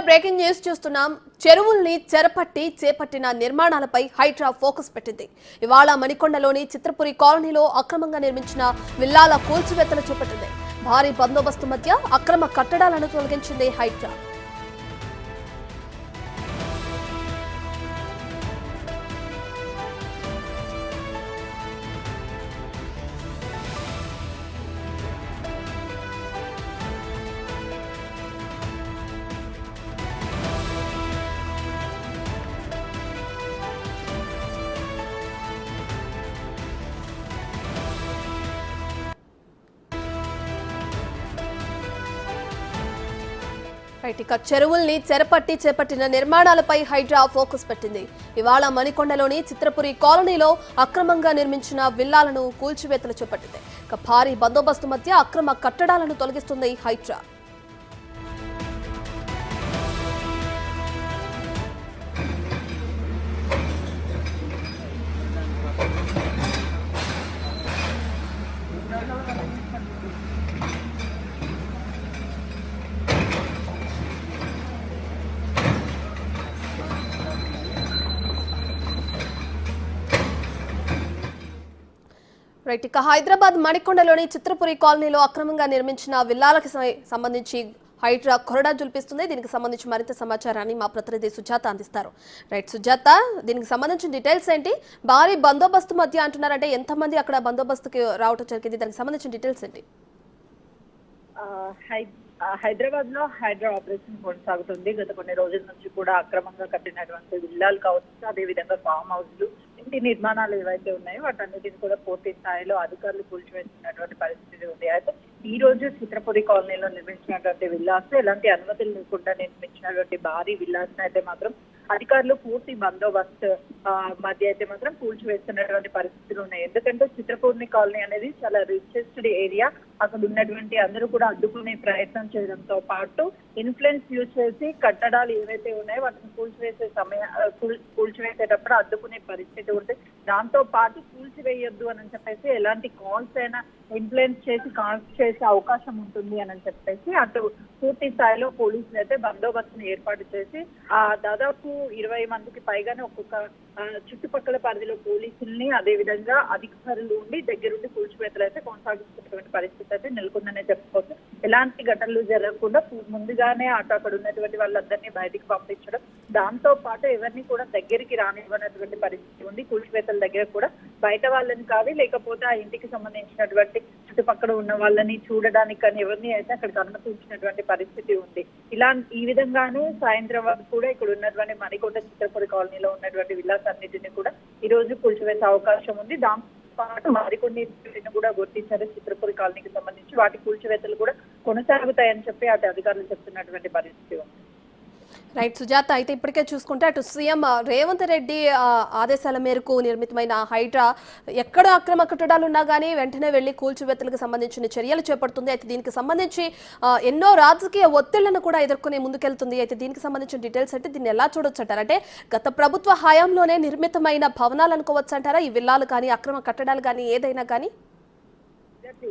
Breaking news చూస్తున్నాం. చెరువుల్ని చెరపట్టి చేపట్టిన నిర్మాణాలపై హైడ్రా ఫోకస్ పెట్టింది. ఇవాళ మణికొండలోని చిత్రపురి కాలనీలో అక్రమంగా నిర్మించిన విల్లాల కూల్చివేతలు చేపట్టింది. భారీ బందోబస్తు మధ్య అక్రమ కట్టడాలను తొలగించింది హైడ్రా. ఇక చెరువుల్ని చెరపట్టి చేపట్టిన నిర్మాణాలపై హైడ్రా ఫోకస్ పెట్టింది. ఇవాళ మణికొండలోని చిత్రపురి కాలనీలో అక్రమంగా నిర్మించిన విల్లాలను కూల్చివేతలు చేపట్టింది. ఇక భారీ బందోబస్తు మధ్య అక్రమ కట్టడాలను తొలగిస్తుంది హైడ్రా. ఇక హైదరాబాద్ మణికొండలోని చిత్రపురి కాలనీలో అక్రమంగా నిర్మించిన విల్లాలకు సంబంధించి హైడ్రా కొరడా జుల్పిస్తుంది. దీనికి సంబంధించి మరింత సమాచారాన్ని మా ప్రతినిధి సుజాత అందిస్తారు. సుజాత, దీనికి సంబంధించిన డీటెయిల్స్ ఏంటి? భారీ బందోబస్తు మధ్య అంటున్నారంటే ఎంతమంది అక్కడ బందోబస్తుకి రావటం జరిగింది? దానికి సంబంధించిన డీటెయిల్స్ ఏంటి? హైదరాబాద్ లో హైడ్రా ఆపరేషన్ కొనసాగుతుంది. గత కొన్ని రోజుల నుంచి కూడా అక్రమంగా కట్టినటువంటి విల్లాలు కావచ్చు, అదేవిధంగా ఫామ్ హౌస్లు, ఇంటి నిర్మాణాలు ఏవైతే ఉన్నాయో వాటన్నిటిని కూడా పూర్తి స్థాయిలో అధికారులు కూల్చివేస్తున్నటువంటి పరిస్థితి ఉంది. అయితే ఈ రోజు చిత్రపురి కాలనీలో నిర్మించినటువంటి విల్లాస్, ఎలాంటి అనుమతులు లేకుండా నిర్మించినటువంటి భారీ విల్లాస్ అయితే మాత్రం అధికారులు పూర్తి బందోబస్తు మధ్య అయితే మాత్రం కూల్చివేస్తున్నటువంటి పరిస్థితులు ఉన్నాయి. ఎందుకంటే చిత్రపూర్ణి కాలనీ అనేది చాలా రిచెస్డ్ ఏరియా. అక్కడ ఉన్నటువంటి అందరూ కూడా అడ్డుకునే ప్రయత్నం చేయడంతో పాటు ఇన్ఫ్లుయెన్స్ యూజ్ చేసి కట్టడాలు ఏవైతే ఉన్నాయో వాటిని కూల్చివేసేటప్పుడు అడ్డుకునే పరిస్థితి ఉంటుంది. దాంతో పాటు కూల్చివేయొద్దు అని చెప్పేసి ఎలాంటి కాల్స్ అయినా ఇన్ఫ్లుయెన్స్ చేసి కాల్స్ చేసే అవకాశం ఉంటుంది అని చెప్పేసి అటు పూర్తి స్థాయిలో పోలీసులు అయితే బందోబస్తును ఏర్పాటు చేసి దాదాపు 20 మందికి పైగానే ఒక్కొక్క చుట్టుపక్కల పరిధిలో పోలీసుల్ని అదేవిధంగా అధికారులు ఉండి దగ్గరుండి కూల్చివేతలు అయితే కొనసాగిస్తున్నటువంటి పరిస్థితి అయితే నెలకొందనే చెప్పుకోవచ్చు. ఎలాంటి ఘటనలు జరగకుండా ముందుగానే అక్కడ ఉన్నటువంటి వాళ్ళందరినీ బయటికి పంపించడం, దాంతో పాటు ఎవరిని కూడా దగ్గరికి రానివ్వనటువంటి పరిస్థితి ఉంది. కూల్చివేతల దగ్గర కూడా బయట వాళ్ళని కాదు, లేకపోతే ఆ ఇంటికి సంబంధించినటువంటి చుట్టుపక్కల ఉన్న వాళ్ళని చూడడానికి కానీ ఎవరిని అయితే అక్కడికి అనుమతించినటువంటి పరిస్థితి ఉంది. ఈ విధంగానే సాయంత్రం వరకు కూడా ఇక్కడ ఉన్నటువంటి మణికొండ చిత్రపురి కాలనీలో ఉన్నటువంటి విల్లాస్ అన్నిటిని కూడా ఈ రోజు కూల్చివేసే అవకాశం ఉంది. దాంతో పాటు మరికొన్ని కూడా గుర్తించారు చిత్రపురి కాలనీకి సంబంధించి. వాటి కూల్చివేతలు కూడా కొనసాగుతాయని చెప్పి అటు అధికారులు చెప్తున్నటువంటి పరిస్థితి ఉంది. సుజాత, అయితే ఇప్పటికే చూసుకుంటే అటు సీఎం రేవంత్ రెడ్డి ఆదేశాల మేరకు నిర్మితమైన హైడ్రా ఎక్కడ అక్రమ కట్టడాలు ఉన్నా కానీ వెంటనే వెళ్లి కూల్చివేతలకు సంబంధించిన చర్యలు చేపడుతుంది. అయితే దీనికి సంబంధించి ఎన్నో రాజకీయ ఒత్తిళ్లను కూడా ఎదుర్కొనే ముందుకెళ్తుంది. అయితే దీనికి సంబంధించిన డీటెయిల్స్ అంటే దీన్ని ఎలా చూడొచ్చు అంటారు? అంటే గత ప్రభుత్వ హయాంలోనే నిర్మితమైన భవనాలు అనుకోవచ్చు అంటారా ఈ విల్లాలు కానీ అక్రమ కట్టడాలు కానీ ఏదైనా కానీ?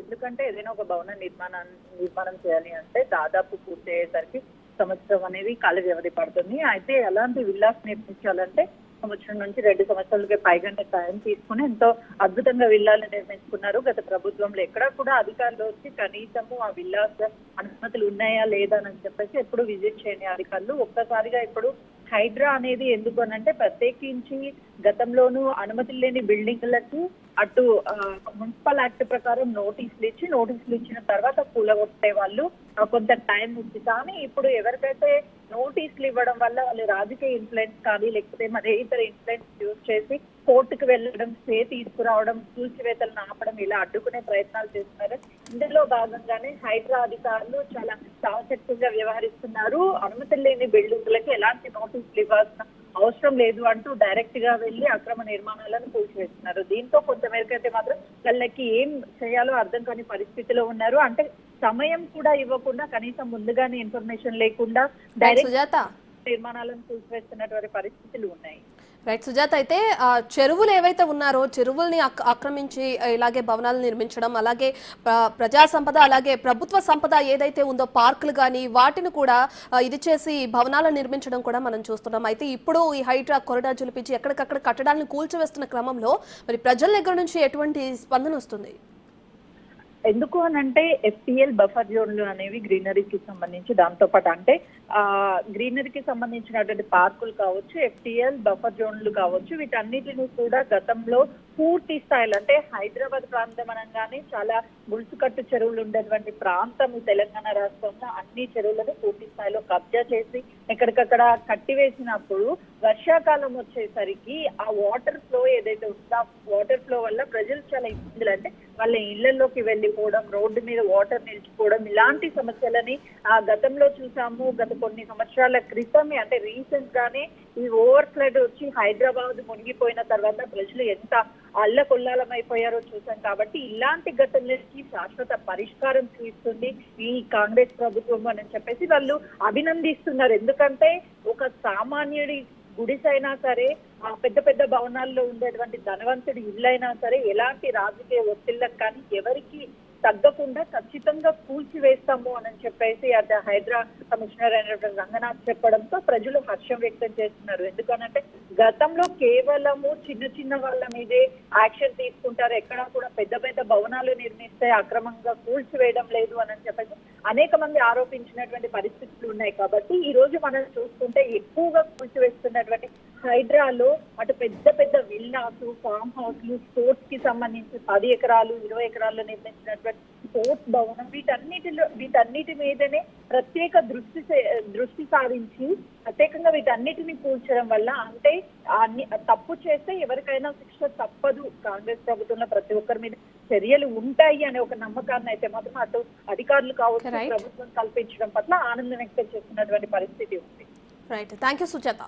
ఎందుకంటే ఏదైనా ఒక భవన నిర్మాణం చేయాలి అంటే దాదాపు పూర్తి అయ్యేసరికి సంవత్సరం అనేది కాల వ్యవధి పడుతుంది. అయితే ఎలాంటి విల్లాస్ నిర్మించాలంటే సంవత్సరం నుంచి 2 సంవత్సరాలకి పైగానే టైం తీసుకుని ఎంతో అద్భుతంగా విల్లాలు నిర్మించుకున్నారు. గత ప్రభుత్వంలో ఎక్కడా కూడా అధికారులు వచ్చి కనీసము ఆ విల్లాస్ అనుమతులు ఉన్నాయా లేదా అని చెప్పేసి ఎప్పుడు విజిట్ చేయని అధికారులు ఒక్కసారిగా ఇప్పుడు హైడ్రా అనేది ఎందుకు అనంటే ప్రత్యేకించి గతంలోనూ అనుమతులు లేని బిల్డింగ్లకి అటు మున్సిపల్ యాక్ట్ ప్రకారం నోటీసులు ఇచ్చిన తర్వాత కూలగొట్టే వాళ్ళు కొంత టైం ఉంది. కానీ ఇప్పుడు ఎవరికైతే నోటీసులు ఇవ్వడం వల్ల వాళ్ళు రాజకీయ ఇన్ఫ్లుయెన్స్ కానీ లేకపోతే మరి ఇతర ఇన్ఫ్లుయెన్స్ యూజ్ చేసి కోర్టుకు వెళ్ళడం, స్టే తీసుకురావడం, కూల్చివేతలను ఆపడం, ఇలా అడ్డుకునే ప్రయత్నాలు చేస్తున్నారు. ఇందులో భాగంగానే హైడ్రా అధికారులు చాలా చావచక్యంగా వ్యవహరిస్తున్నారు. అనుమతులు లేని బిల్డింగ్లకి ఎలాంటి నోటీసులు ఇవ్వాల్సిన అవసరం లేదు అంటూ డైరెక్ట్ గా వెళ్లి అక్రమ నిర్మాణాలను కూల్చివేస్తున్నారు. దీంతో కొంతమేరకైతే మాత్రం వాళ్ళకి ఏం చేయాలో అర్థం కాని పరిస్థితిలో ఉన్నారు. అంటే సమయం కూడా ఇవ్వకుండా కనీసం ముందుగానే ఇన్ఫర్మేషన్ లేకుండా డైరెక్ట్ నిర్మాణాలను కూల్చివేస్తున్నటువంటి పరిస్థితులు ఉన్నాయి. రైట్ సుజాత, అయితే చెరువులు ఏవైతే ఉన్నారో చెరువుల్ని ఆక్రమించి ఇలాగే భవనాలు నిర్మించడం, అలాగే ప్రజా సంపద అలాగే ప్రభుత్వ సంపద ఏదైతే ఉందో పార్కులు కానీ వాటిని కూడా ఇది చేసి భవనాలు నిర్మించడం కూడా మనం చూస్తున్నాం. అయితే ఇప్పుడు ఈ హైడ్రా కొరడా జులిపించి ఎక్కడికక్కడ కట్టడాలను కూల్చివేస్తున్న క్రమంలో మరి ప్రజల దగ్గర నుంచి ఎటువంటి స్పందన వస్తుంది? ఎందుకు అని అంటే FTL బఫర్ జోన్లు అనేవి గ్రీనరీకి సంబంధించి, దాంతో పాటు అంటే గ్రీనరీకి సంబంధించినటువంటి పార్కులు కావచ్చు, FTL బఫర్ జోన్లు కావచ్చు, వీటన్నిటిని కూడా గతంలో పూర్తి స్థాయిలో అంటే హైదరాబాద్ ప్రాంతం అనగానే చాలా ముడుచుకట్టు చెరువులు ఉండేటువంటి ప్రాంతం తెలంగాణ రాష్ట్రంలో అన్ని చెరువులను పూర్తి స్థాయిలో కబ్జా చేసి ఎక్కడికక్కడ కట్టివేసినప్పుడు వర్షాకాలం వచ్చేసరికి ఆ వాటర్ ఫ్లో ఏదైతే ఉందో ఆ వాటర్ ఫ్లో వల్ల ప్రజలు చాలా ఇబ్బందులు, అంటే వాళ్ళ ఇళ్లలోకి వెళ్ళిపోవడం, రోడ్డు మీద వాటర్ నిలిచిపోవడం, ఇలాంటి సమస్యలని గతంలో చూసాము. గత కొన్ని సంవత్సరాల క్రితమే అంటే రీసెంట్ గానే ఈ ఓవర్ ఫ్లడ్ వచ్చి హైదరాబాద్ మునిగిపోయిన తర్వాత ప్రజలు ఎంత అల్లకొల్లాలమైపోయారో చూసాం. కాబట్టి ఇలాంటి ఘటనలకి శాశ్వత పరిష్కారం చూపిస్తుంది ఈ కాంగ్రెస్ ప్రభుత్వం అని చెప్పేసి వాళ్ళు అభినందిస్తున్నారు. ఎందుకంటే ఒక సామాన్యుడి గుడిసైనా సరే, ఆ పెద్ద పెద్ద భవనాల్లో ఉండేటువంటి ధనవంతుడి ఇళ్ళైనా సరే ఎలాంటి రాజకీయ ఒత్తిళ్ళకు కానీ ఎవరికి తగ్గకుండా ఖచ్చితంగా కూల్చివేస్తాము అని చెప్పేసి అటు హైడ్రా కమిషనర్ అయినటువంటి రంగనాథ్ చెప్పడంతో ప్రజలు హర్షం వ్యక్తం చేస్తున్నారు. ఎందుకనంటే గతంలో కేవలము చిన్న చిన్న వాళ్ళ మీదే యాక్షన్ తీసుకుంటారు, ఎక్కడా కూడా పెద్ద పెద్ద భవనాలు నిర్మిస్తే అక్రమంగా కూల్చివేయడం లేదు అని చెప్పేసి అనేక మంది ఆరోపించినటువంటి పరిస్థితులు ఉన్నాయి. కాబట్టి ఈ రోజు మనం చూసుకుంటే ఎక్కువగా కూల్చివేస్తున్నటువంటి హైడ్రాలో అటు పెద్ద పెద్ద విల్లాస్, ఫామ్ హౌస్లు, స్పోర్ట్స్ కి సంబంధించి 10 ఎకరాలు 20 ఎకరాల్లో నిర్మించినటువంటి స్పోర్ట్స్ భవనం, వీటన్నిటి మీదనే ప్రత్యేక దృష్టి సారించి ప్రత్యేకంగా వీటన్నిటిని కూల్చడం వల్ల అంటే తప్పు చేస్తే ఎవరికైనా శిక్ష తప్పదు, కాంగ్రెస్ ప్రభుత్వంలో ప్రతి ఒక్కరి మీద చర్యలు ఉంటాయి అనే ఒక నమ్మకాన్ని అయితే మాత్రం అటు అధికారులు కావచ్చు ప్రభుత్వం కల్పించడం పట్ల ఆనందం వ్యక్తం చేస్తున్నటువంటి పరిస్థితి ఉంది. Right, thank you Sujatha.